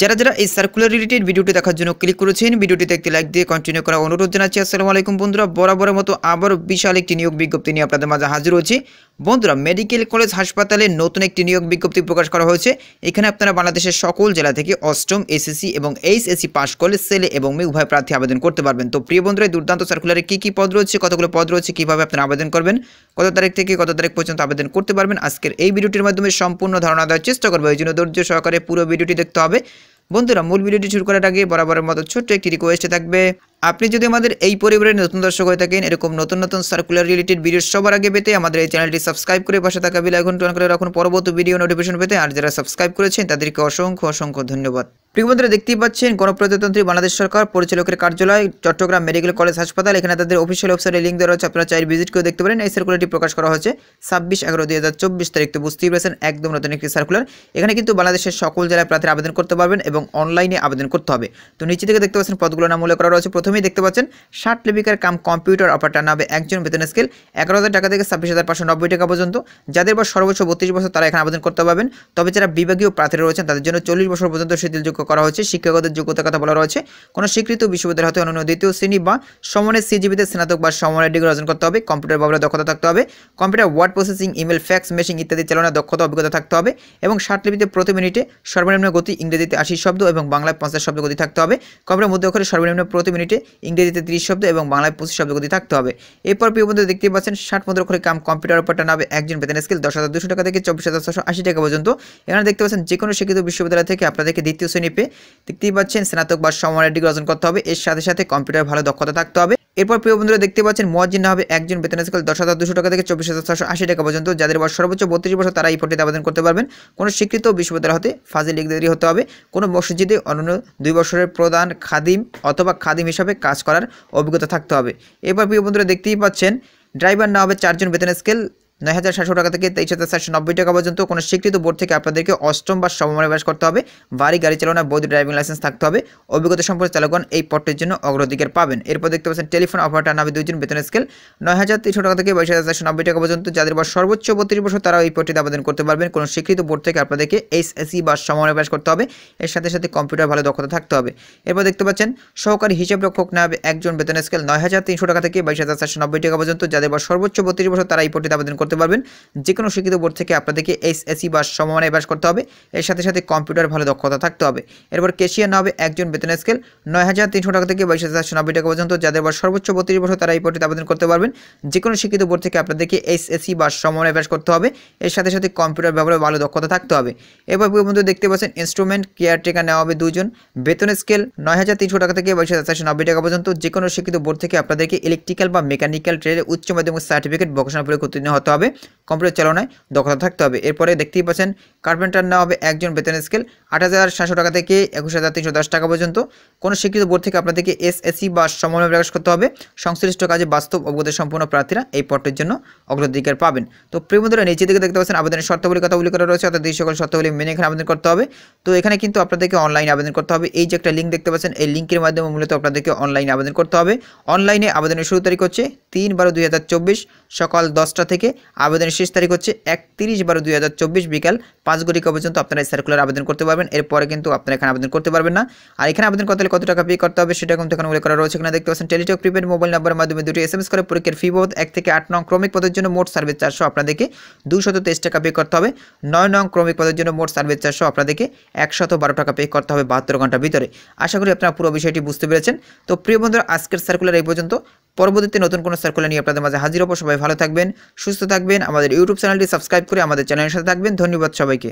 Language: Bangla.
যারা যারা এই সার্কুলার রিলেটেড ভিডিওটি দেখার জন্য ক্লিক করেছেন ভিডিওটিতে একটি লাইক দিয়ে কন্টিনিউ করা অনুরোধ জানাচ্ছি। আসসালামু আলাইকুম বন্ধুরা, বরাবরের মতো আবারও বিশাল একটি নিয়োগ বিজ্ঞপ্তি নিয়ে আপনাদের মাঝে হাজির হয়েছি। বন্ধুরা, মেডিকেল কলেজ হাসপাতালে নতুন একটি নিয়োগ বিজ্ঞপ্তি প্রকাশ করা হয়েছে। এখানে আপনারা বাংলাদেশের সকল জেলা থেকে অষ্টম এসএসসি এবং এইচএসসি পাশ করলে ছেলে এবং মেয়ে উভয় প্রার্থী আবেদন করতে পারবেন। তো প্রিয় বন্ধুরা, দুর্দান্ত সার্কুলারে কী কী পদ রয়েছে, কতগুলো পদ রয়েছে, কীভাবে আপনারা আবেদন করবেন, কত তারিখ থেকে কত তারিখ পর্যন্ত আবেদন করতে পারবেন, আজকের এই ভিডিওটির মাধ্যমে সম্পূর্ণ ধারণা দেওয়ার চেষ্টা করবো। এই জন্য ধৈর্য সহকারে পুরো ভিডিওটি দেখতে হবে। বন্ধুরা, মূল ভিডিওটি শুরু করার আগে বরাবরের মতো ছোট্ট একটি রিকোয়েস্ট থাকবে, আপনি যদি আমাদের এই পরিবারের নতুন দর্শক হয়ে থাকেন, এরকম নতুন নতুন সার্কুলার রিলেটেড ভিডিও সবার আগে পেতে আমাদের এই চ্যানেলটি সাবস্ক্রাইব করে পাশে থাকা বেল আইকনটি অন করে রাখুন পরবর্তী ভিডিও নোটিফিকেশন পেতে। আর যারা সাবস্ক্রাইব করেছেন তাদেরকে অসংখ্য অসংখ্য ধন্যবাদ। প্রিয় বন্ধুরা, দেখতেই পাচ্ছেন গণপ্রজাতন্ত্রী বাংলাদেশ সরকার পরিচালকের কার্যালয়, চট্টগ্রাম মেডিকেল কলেজ হাসপাতাল। এখানে তাদের অফিসিয়াল ওয়েবসাইটে লিঙ্ক দেওয়া রয়েছে, আপনারা চাইলে ভিজিট করে দেখতে পারেন। এই সার্কুলারটি প্রকাশ করা হয়েছে 26/11/2024 তারিখ। তো বুঝতেই পারছেন একদম নতুন একটি সার্কুলার। এখানে কিন্তু বাংলাদেশের সকল জেলায় প্রার্থীরা আবেদন করতে পারবেন এবং অনলাইনে আবেদন করতে হবে। তো নিচে থেকে দেখতে পাচ্ছেন পদগুলোর নাম উল্লেখ করা রয়েছে। প্রথমেই দেখতে পাচ্ছেন ষাট লিপিকার কাম কম্পিউটার অপারেটর নামে একজন, বেতন স্কেল 11,000 টাকা থেকে 26,590 টাকা পর্যন্ত। যাদের বয়স সর্বোচ্চ 32 বছর তারা এখানে আবেদন করতে পারবেন। তবে যারা বিভাগীয় প্রার্থীরা রয়েছেন তাদের জন্য 40 বছর পর্যন্ত শিথিলযোগ্য করা হয়েছে। শিক্ষাগত যোগ্যতার কথা বলা রয়েছে, কোনো স্বীকৃত বিশ্ববিদ্যালয় হতে অনন্য দ্বিতীয় শ্রেণী বা সমমানের সিজিপিতে স্নাতক বা সমমানের ডিগ্রি অর্জন করতে হবে। কম্পিউটার ব্যবহারে দক্ষতা থাকতে হবে। Computer word processing, email, fax, machine ইত্যাদি চালানোর দক্ষতা অভিজ্ঞতা থাকতে হবে এবং লিপিতে প্রতি মিনিটে সর্বনিম্ন গতি ইংরেজিতে 80 শব্দ এবং বাংলায় 50 শব্দ গতি থাকতে হবে। কম্পিউটার মধ্য অক্ষরে সর্বনিম্ন প্রতি মিনিটে ইংরেজিতে 30 শব্দ এবং বাংলায় 25 শব্দ গতি থাকতে হবে। এরপর প্রিয় বন্ধু দেখতে পাচ্ছেন 60 মুদ্রা অক্ষরে কাম কম্পিউটার অপারেটর নামে একজন, বেতন স্কেল 10,200 টাকা থেকে 24,680 টাকা পর্যন্ত। এখানে দেখতে পাচ্ছেন যে কোনো শিক্ষিত বিশ্ববিদ্যালয় থেকে আপনাদেরকে দ্বিতীয় শ্রেণী পেয়ে দেখতেই পাচ্ছেন স্নাতক বা সমমানের ডিগ্রি অর্জন করতে হবে। এর সাথে সাথে কম্পিউটার ভালো দক্ষতা থাকতে হবে। এরপর প্রিয় বন্ধুরা দেখতে পাচ্ছেন মুয়াজ্জিন হবে একজন, বেতন স্কেল 10,200 টাকা থেকে 24,680 টাকা পর্যন্ত। যাদের বয়স সর্বোচ্চ 32 বছর তারা এই পদটিতে আবেদন করতে পারবেন। কোনো স্বীকৃত বিশ্ববিদ্যালয় হতে ফাজিল ডিগ্রি হতে হবে। কোনো মসজিদে অনন্য 2 বছরের প্রধান খাদিম অথবা খাদিম হিসাবে কাজ করার অভিজ্ঞতা থাকতে হবে। এরপর প্রিয় বন্ধুরা দেখতেই পাচ্ছেন ড্রাইভার না হবে 4 জন, বেতন স্কেল 9,700 টাকা থেকে 23,490 টাকা পর্যন্ত। কোনো স্বীকৃত বোর্ড থেকে আপনাদেরকে অষ্টম বা সমমানের পাস করতে হবে। ভারী গাড়ি চালানোর বৈধ ড্রাইভিং লাইসেন্স থাকতে হবে। অভিজ্ঞতা সম্পন্ন চালকগণ এই পদটির জন্য অগ্রাধিকার পাবেন। এরপর দেখতে পাচ্ছেন টেলিফোন অপারেটর নামে 2 জন, বেতন স্কেল 9,300 টাকা থেকে 22,490 টাকা পর্যন্ত। যাদের বয়স সর্বোচ্চ 32 বছর তারা এই পদটিতে আবেদন করতে পারবেন। কোনো স্বীকৃত বোর্ড থেকে আপনাদেরকে এইচএসসি বা সমমানের পাস করতে হবে। এর সাথে সাথে কম্পিউটার ভালো দক্ষতা থাকতে হবে। এরপর দেখতে পাচ্ছেন সহকারী হিসাব রক্ষক না হবে একজন, বেতন স্কেল 9,300 টাকা থেকে 22,490 টাকা পর্যন্ত। যাদের বয়স সর্বোচ্চ 32 বছর তারা এই পদটিতে আবেদন করতে পারবেন। যে কোনো শিক্ষিত বোর্ড থেকে আপনাদেরকে এইচএসসি বা সমমানের পাস করতে হবে। এর সাথে সাথে কম্পিউটার ভালো দক্ষতা থাকতে হবে। এরপর ক্যাশিয়ার না হবে একজন, বেতন স্কেল 9,300 টাকা থেকে 22,490 টাকা পর্যন্ত। যাদের বয়স সর্বোচ্চ 32 বছর তারা এই পদটিতে আবেদন করতে পারবেন। যে কোনো শিক্ষিত বোর্ড থেকে আপনাদেরকে এইচএসসি বা সমমানের পাস করতে হবে। এর সাথে সাথে কম্পিউটার ব্যবহারে ভালো দক্ষতা থাকতে হবে। এবার বন্ধু দেখতে পাচ্ছেন ইনস্ট্রুমেন্ট কেয়ারটেকার নেওয়া হবে 2 জন, বেতন স্কেল 9,300 টাকা থেকে 22,490 টাকা পর্যন্ত। যে কোনো শিক্ষিত বোর্ড থেকে আপনাদেরকে ইলেকট্রিক্যাল বা মেকানিক্যাল ট্রেডে উচ্চ মাধ্যমিক সার্টিফিকেট ভোকেশনাল পরীক্ষা উত্তীর্ণ হতে হবে। কম্পিউটার চালনায় দক্ষতা থাকতে হবে। এরপরে দেখতেই পাচ্ছেন কার্পেন্টার নেওয়া হবে একজন, বেতন স্কেল 8,700 টাকা থেকে 21,310 টাকা পর্যন্ত। কোনো স্বীকৃত বোর্ড থেকে আপনাদেরকে এসএসসি বা সমমানের প্রকাশ করতে হবে। সংশ্লিষ্ট কাজে বাস্তব অভিজ্ঞতা সম্পন্ন প্রার্থীরা এই পদটির জন্য অগ্রাধিকার পাবেন। তো প্রিয় বন্ধুরা, নিচে দিকে দেখতে পাচ্ছেন আবেদনের শর্তাবলীর কথা উল্লেখ করা রয়েছে, অর্থাৎ এই সকল শর্তাবলী মেনে এখানে আবেদন করতে হবে। তো এখানে কিন্তু আপনাদেরকে অনলাইনে আবেদন করতে হবে। এই যে একটা লিঙ্ক দেখতে পাচ্ছেন, এই লিঙ্কের মাধ্যমে মূলত আপনাদেরকে অনলাইনে আবেদন করতে হবে। অনলাইনে আবেদনের শুরু তারিখ হচ্ছে 3/12/2024 সকাল 10টা থেকে। আবেদনের শেষ তারিখ হচ্ছে 31/12/2024 বিকাল 5 ঘটিকা পর্যন্ত আপনারা এই সার্কুলার আবেদন করতে পারবেন। এরপরে কিন্তু আপনারা এখানে আবেদন করতে পারবেন না। আর এখানে আবেদন করতে হলে কত টাকা পে করতে হবে সেটা কিন্তু এখানে উল্লেখ করা রয়েছে। এখানে দেখতে পাচ্ছেন টেলিটক প্রিপেড মোবাইল নাম্বারের মাধ্যমে 2টি SMS করে পরীক্ষার ফি বাবদ 1 থেকে 8 নং ক্রমিক পদের জন্য মোট সার্ভিস 400 আপনাদেরকে 223 টাকা পে করতে হবে। 9 নং ক্রমিক পদের জন্য মোট সার্ভিস 400 আপনাদেরকে 112 টাকা পে করতে হবে 72 ঘন্টার ভিতরে। আশা করি আপনারা পুরো বিষয়টি বুঝতে পেরেছেন। তো প্রিয় বন্ধুরা, আজকের সার্কুলার এই পর্যন্ত। পরবর্তীতে নতুন কোনো সার্কুলার নিয়ে আপনাদের মাঝে হাজির হব। সবাই ভালো থাকবেন, সুস্থ থাকবেন। আমাদের ইউটিউব চ্যানেলটি সাবস্ক্রাইব করে আমাদের চ্যানেলের সাথে থাকবেন। ধন্যবাদ সবাইকে।